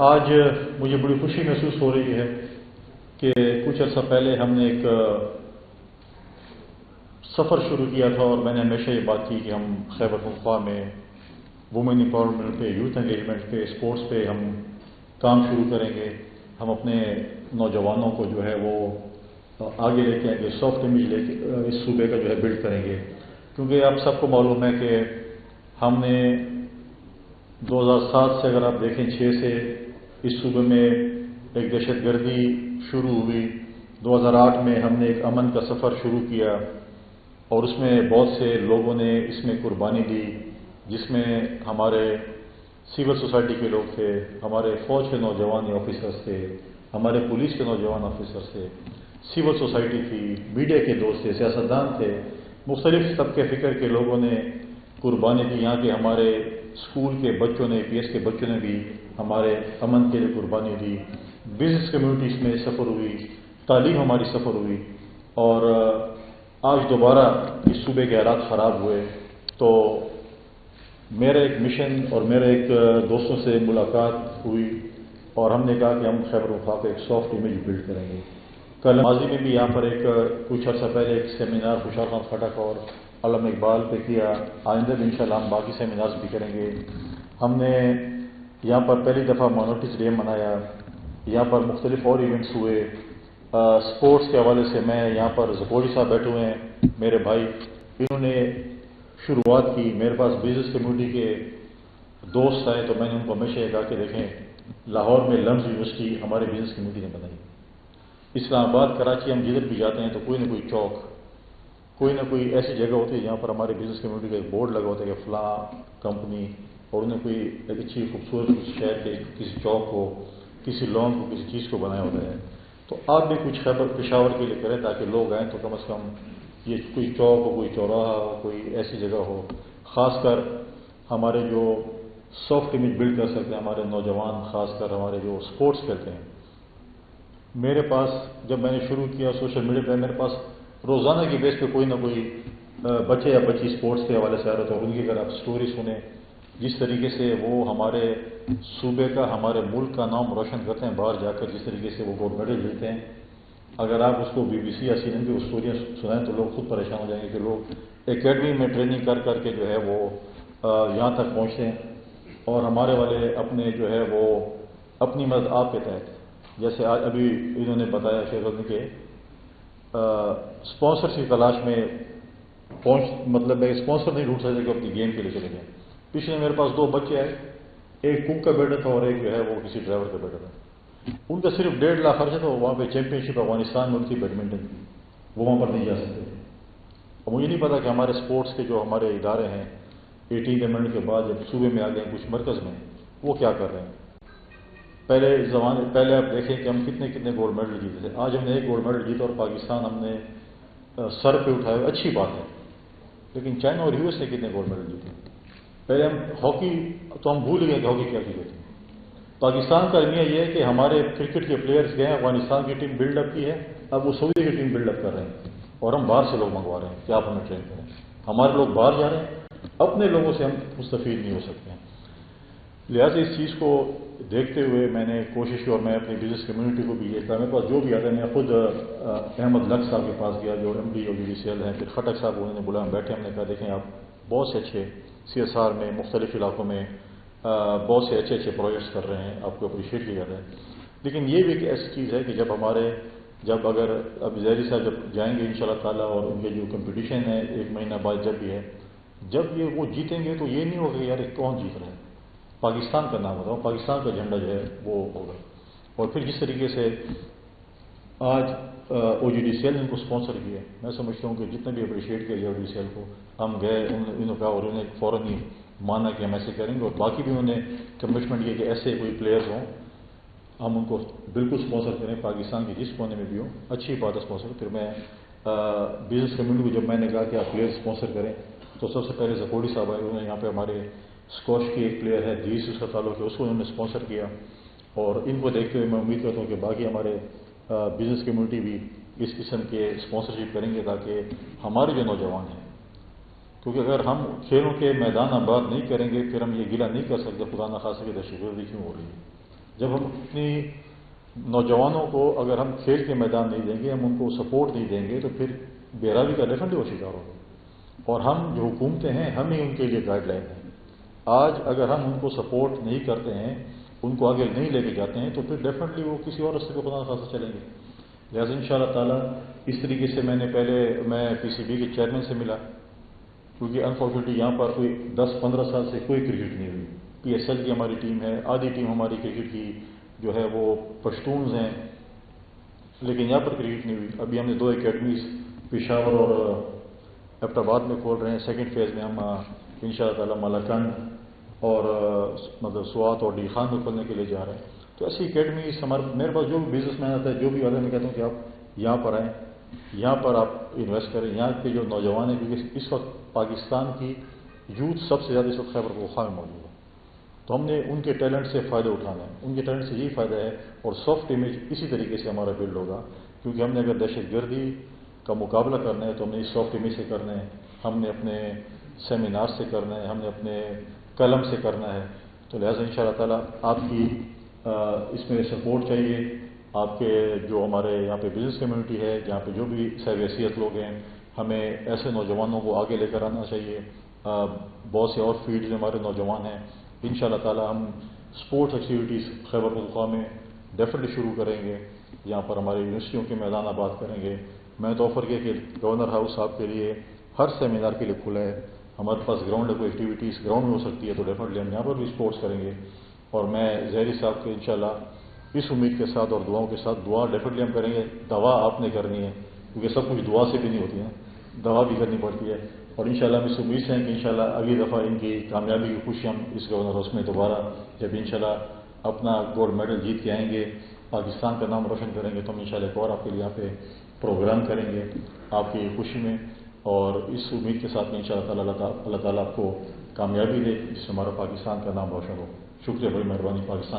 آج مجھے بڑی خوشی محسوس ہو رہی ہے کہ کچھ عرصہ پہلے ہم نے ایک سفر شروع کیا تھا، اور میں نے ہمیشہ یہ بات کی کہ ہم خیبر پختونخوا میں وومن امپاورمنٹ پہ، یوتھ انگیجمنٹ پہ، اسپورٹس پہ ہم کام شروع کریں گے. ہم اپنے نوجوانوں کو جو ہے وہ آگے لے کے آئیں گے، سافٹ امیج لے کے اس صوبے کا جو ہے بلڈ کریں گے. کیونکہ آپ سب کو معلوم ہے کہ ہم نے 2007 سے، اگر آپ دیکھیں 6 سے اس صوبے میں ایک دہشت گردی شروع ہوئی. 2008 میں ہم نے ایک امن کا سفر شروع کیا، اور اس میں بہت سے لوگوں نے اس میں قربانی دی، جس میں ہمارے سول سوسائٹی کے لوگ تھے، ہمارے فوج کے نوجوان آفیسرز تھے، ہمارے پولیس کے نوجوان آفیسرز تھے، سول سوسائٹی تھی، میڈیا کے دوست تھے، سیاستدان تھے، مختلف طبقے فکر کے لوگوں نے قربانی دی. یہاں کے ہمارے اسکول کے بچوں نے، پی ایس کے بچوں نے بھی ہمارے امن کے لیے قربانی دی. بزنس کمیونٹی اس میں سفر ہوئی، تعلیم ہماری سفر ہوئی. اور آج دوبارہ اس صوبے کے حالات خراب ہوئے تو میرا ایک مشن اور میرے ایک دوستوں سے ملاقات ہوئی، اور ہم نے کہا کہ ہم خیبر پختونخوا کو ایک سافٹ امیج بلڈ کریں گے. کل ماضی میں بھی یہاں پر کچھ عرصہ پہلے ایک سیمینار خوشحال خان خٹک اور علامہ اقبال پہ کیا. آئندہ بھی انشاءاللہ ہم باقی سیمینارز بھی کریں گے. ہم نے یہاں پر پہلی دفعہ مائنورٹیز ڈے منایا. یہاں پر مختلف اور ایونٹس ہوئے. اسپورٹس کے حوالے سے میں یہاں پر زکوڑی صاحب بیٹھے ہوئے ہیں، میرے بھائی، انہوں نے شروعات کی. میرے پاس بزنس کمیونٹی کے دوست آئے تو میں نے ان کو ہمیشہ یہ کہا کہ دیکھیں، لاہور میں لمز یونیورسٹی ہمارے بزنس کمیونٹی نے بنائی. اسلام آباد، کراچی ہم جدھر بھی جاتے ہیں تو کوئی نہ کوئی چوک، کوئی نہ کوئی ایسی جگہ ہوتی ہے جہاں پر ہمارے بزنس کمیونٹی کا ایک بورڈ لگا ہوتا ہے کہ فلاں کمپنی، اور انہیں کوئی ایک اچھی خوبصورت شہر کے کسی چوک کو، کسی لون کو، کسی چیز کو بنایا ہوتا ہے. تو آپ بھی کچھ خیبر پشاور کے لیے کریں تاکہ لوگ آئیں تو کم از کم یہ کوئی چوک ہو، کوئی چوراہا ہو، کوئی ایسی جگہ ہو. خاص کر ہمارے جو سافٹ امیج بلڈ کر سکتے ہیں ہمارے نوجوان، خاص کر ہمارے جو اسپورٹس کھیلتے ہیں. میرے پاس جب میں نے شروع کیا سوشل میڈیا پہ، میرے پاس روزانہ کی بیس پہ کوئی نہ کوئی بچے یا بچی اسپورٹس کے حوالے سے آ رہے تھے، اور ان کی اگر آپ سٹوری سنیں جس طریقے سے وہ ہمارے صوبے کا، ہمارے ملک کا نام روشن کرتے ہیں باہر جا کر، جس طریقے سے وہ گولڈ میڈل جیتے ہیں. اگر آپ اس کو بی بی سی یا سی این کی اسٹوریاں سنائیں تو لوگ خود پریشان ہو جائیں گے کہ لوگ اکیڈمی میں ٹریننگ کر کر کے جو ہے وہ یہاں تک پہنچتے ہیں. اور ہمارے والے اپنے جو ہے وہ اپنی مدد آپ کے تحت، جیسے آج ابھی انہوں نے بتایا شیخ الدین کے اسپانسر کی تلاش میں مطلب اسپانسر نہیں ڈھونڈ سکتے کہ اپنی گیم کے لیے چلے جائیں. پچھلے میرے پاس 2 بچے آئے، ایک کوک کا بیٹا تھا اور ایک جو ہے وہ کسی ڈرائیور کا بیٹا تھا. ان کا صرف 1.5 لاکھ خرچہ تھا. وہاں پہ چیمپئن شپ افغانستان میں ہوتی تھی بیڈمنٹن کی، وہ وہاں پر نہیں جا سکتے تھے. اور مجھے نہیں پتا کہ ہمارے اسپورٹس کے جو ہمارے ادارے ہیں 18 امنڈمنٹ کے بعد جب صوبے میں آ گئے کچھ مرکز میں، وہ کیا کر رہے ہیں. پہلے آپ دیکھیں کہ ہم کتنے گولڈ میڈل جیتے تھے. آج ہم نے ایک گولڈ میڈل جیتا اور پاکستان ہم نے سر پہ اٹھایا، اچھی بات ہے. لیکن چائنا اور یو ایس نے کتنے گولڈ میڈل جیتے. پہلے ہم ہاکی تو ہم بھول گئے کہ ہاکی کیا چیز ہوتی ہے. پاکستان کا المیہ یہ ہے کہ ہمارے کرکٹ کے پلیئرز گئے، افغانستان کی ٹیم بلڈ اپ کی ہے، اب وہ سعودی کی ٹیم بلڈ اپ کر رہے ہیں، اور ہم باہر سے لوگ منگوا رہے ہیں کہ آپ ہمیں ٹرین کریں. ہمارے لوگ باہر جا رہے ہیں، اپنے لوگوں سے ہم مستفید نہیں ہو سکتے ہیں. لہٰذا اس چیز کو دیکھتے ہوئے میں نے کوشش کی، اور میں اپنی بزنس کمیونٹی کو بھی یہ کہا، میرے پاس جو بھی آتا ہے. میں خود احمد لک صاحب کے پاس گیا جو ایم ڈی اور جی ڈی سی ایل ہیں، پھر خٹک صاحب انہوں نے بلایا، بیٹھے، ہم نے کہا دیکھیں آپ بہت سے اچھے سی ایس آر میں مختلف علاقوں میں بہت سے اچھے پروجیکٹس کر رہے ہیں، آپ کو اپریشیٹ کیا جاتا ہے. لیکن یہ بھی ایک ایسی چیز ہے کہ جب اگر اب زہری صاحب جب جائیں گے انشاءاللہ تعالیٰ، اور ان کے جو کمپٹیشن ہے 1 مہینہ بعد جب بھی ہے، جب یہ وہ جیتیں گے تو یہ نہیں ہوگا کہ یار کون جیت رہا ہے. پاکستان کا نام ہوگا، پاکستان کا جھنڈا جو ہے وہ ہوگا. اور پھر جس طریقے سے آج او جی ڈی سی ایل نے ان کو اسپانسر کیا، میں سمجھتا ہوں کہ جتنے بھی اپریشیٹ کیا او جی ڈی سی ایل کو، ہم گئے، انہوں نے کہا، اور انہوں نے فوراً ہی مانا کہ ہم ایسے کریں گے. اور باقی بھی انہوں نے کمٹمنٹ کیا کہ ایسے کوئی پلیئرز ہوں ہم ان کو بالکل اسپانسر کریں، پاکستان کے جس کونے میں بھی ہوں. اچھی بات ہے اسپانسر. پھر میں بزنس کمیونٹی کو جب میں نے کہا کہ آپ پلیئر اسپانسر کریں تو سب سے پہلے زکوڑی صاحب آئے. انہوں نے یہاں پہ ہمارے اسکواش کی ایک پلیئر ہے دیس، اس کا تعلق ہے، اس کو انہوں نے اسپانسر کیا. اور ان کو دیکھتے ہوئے میں امید کرتا ہوں کہ باقی ہمارے بزنس کمیونٹی بھی اس قسم کے اسپانسرشپ کریں گے تاکہ ہمارے جو نوجوان ہیں، کیونکہ اگر ہم کھیلوں کے میدان آباد نہیں کریں گے پھر ہم یہ گلہ نہیں کر سکتے خدا نخواستہ کہ دہشت گردی کیوں ہو رہی ہے. جب ہم اپنی نوجوانوں کو اگر ہم کھیل کے میدان نہیں دیں گے، ہم ان کو سپورٹ نہیں دیں گے، تو پھر بےراوی کا ڈیفینیٹلی وہ شکار ہوگا. اور ہم جو حکومتیں ہیں، ہم ہی ان کے لیے گائیڈ لائن ہیں. آج اگر ہم ان کو سپورٹ نہیں کرتے ہیں، ان کو آگے نہیں لے کے جاتے ہیں، تو پھر ڈیفینیٹلی وہ کسی اور راستے پہ خدا نخواستہ چلیں گے. لہٰذا ان شاء اللہ تعالیٰ اس طریقے سے میں پی سی بی کے چیئرمین سے ملا، کیونکہ انفارچونیٹلی یہاں پر کوئی 10-15 سال سے کوئی کرکٹ نہیں ہوئی. پی ایس ایل کی ہماری ٹیم ہے، آدھی ٹیم ہماری کرکٹ کی جو ہے وہ پشتونز ہیں، لیکن یہاں پر کرکٹ نہیں ہوئی. ابھی ہم نے 2 اکیڈمیز پشاور اور ایبٹ آباد میں کھول رہے ہیں. سیکنڈ فیز میں ہم ان شاء اللہ تعالیٰ مالاکنڈ اور مطلب سوات اور ڈی خان میں کھولنے کے لیے جا رہے ہیں. تو ایسی اکیڈمیز میرے پاس جو بھی بزنس مین آتا ہے، جو بھی آتا ہے، میں کہتا ہوں کہ آپ یہاں پر آئیں، یہاں پر آپ انویسٹ کریں. یہاں کے جو نوجوان ہیں، کیونکہ اس وقت پاکستان کی یوتھ سب سے زیادہ اس وقت خیبر پختونخوا میں موجود ہے، تو ہم نے ان کے ٹیلنٹ سے فائدہ اٹھانا ہے. ان کے ٹیلنٹ سے یہی فائدہ ہے، اور سافٹ امیج اسی طریقے سے ہمارا بلڈ ہوگا. کیونکہ ہم نے اگر دہشت گردی کا مقابلہ کرنا ہے تو ہم نے اس سافٹ امیج سے کرنا ہے، ہم نے اپنے سیمینار سے کرنا ہے، ہم نے اپنے قلم سے کرنا ہے. تو لہٰذا ان شاء اللہ تعالیٰ آپ کی اس میں سپورٹ چاہیے. آپ کے جو ہمارے یہاں پہ بزنس کمیونٹی ہے، جہاں پہ جو بھی صاحب حیثیت لوگ ہیں، ہمیں ایسے نوجوانوں کو آگے لے کر آنا چاہیے. بہت سے اور فیلڈ میں ہمارے نوجوان ہیں. ان شاء اللہ تعالیٰ ہم اسپورٹس ایکٹیویٹیز خیبر پختونخوا میں ڈیفینیٹلی شروع کریں گے. یہاں پر ہمارے یونیورسٹیوں کے میدان آباد کریں گے. میں تو آفر کیا کہ گورنر ہاؤس صاحب کے لیے ہر سیمینار کے لیے کھلا ہے. ہمارے پاس گراؤنڈ ہے، کوئی ایکٹیویٹیز گراؤنڈ میں ہو سکتی ہے، تو ڈیفینیٹلی ہم یہاں پر بھی اسپورٹس کریں گے. اور میں ظہری صاحب کے انشاءاللہ اس امید کے ساتھ اور دعاؤں کے ساتھ، دعا ڈیفینیٹلی ہم کریں گے. دوا آپ نے کرنی ہے، کیونکہ سب کچھ دعا سے بھی نہیں ہوتی ہے، دوا بھی کرنی پڑتی ہے. اور انشاءاللہ ہم اس امید سے ہیں کہ انشاءاللہ اگلی دفعہ ان کی کامیابی کی خوشی ہم اس گورنر ہاؤس میں دوبارہ جب انشاءاللہ اپنا گولڈ میڈل جیت کے آئیں گے، پاکستان کا نام روشن کریں گے، تو ہم انشاءاللہ ایک اور آپ کے لیے یہاں پہ پروگرام کریں گے آپ کی خوشی میں. اور اس امید کے ساتھ میں انشاءاللہ تعالیٰ اللہ تعالیٰ آپ کو کامیابی دے، جس سے ہمارا پاکستان کا نام روشن ہو. شکریہ، بڑی مہربانی. پاکستان